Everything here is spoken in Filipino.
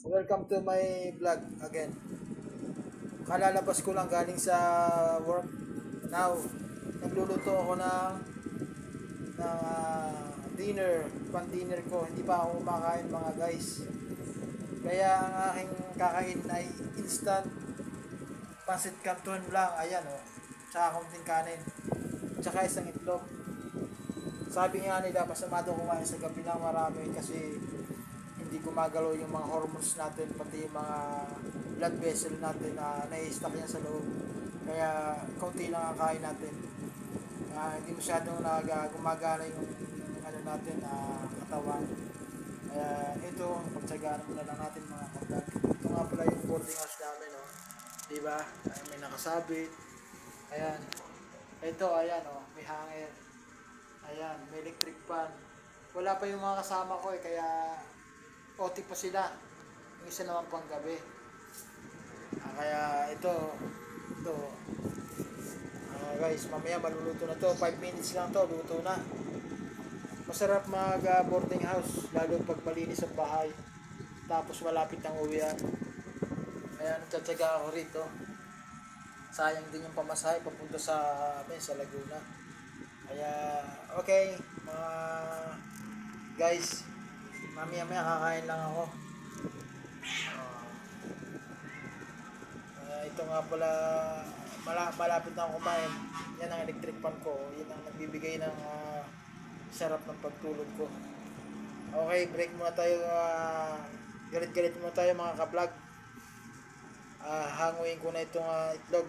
Welcome to my vlog again. Kalalabas ko lang galing sa work. Now, nagluluto ako ng dinner, pan-dinner ko. Hindi pa ako kumakain mga guys. Kaya ang aking kakain ay instant pancit canton lang. Ayan o. Tsaka konting kanin. Tsaka isang itlog. Sabi nga nila, masama daw kumain sa gabi ng marami kasi hindi gumagalaw yung mga hormones natin, pati yung mga blood vessel natin na nai-stuck yan sa loob. Kaya kaunti lang ang kain natin. Hindi masyadong gumagana yung ano natin, katawan. Kaya ito, pagtsagaan muna lang natin mga kapag. Ito nga pala yung boarding house namin, no? Diba? May nakasabit. Ayan. Ito, ayan, oh, may hanger. Ayan, may electric fan. Wala pa yung mga kasama ko kaya OT pa sila. Yung isa naman pang gabi. Kaya ito, guys, mamaya maluluto na to. 5 minutes lang to, luto na. Masarap mag boarding house, lalo pag malinis ang bahay. Tapos malapit ang uwian. Kaya nagtsatsaga ako rito. Sayang din yung pamasahe papunta sa Laguna. Kaya, okay, mga guys, mamaya kakain lang ako. Ito nga pala, malapit na ako kumain. Yan ang electric fan ko. Yan ang nagbibigay ng sarap ng pagtulog ko. Okay, break muna tayo. Galit-galit muna tayo mga ka-vlog. Hanguin ko na itong itlog.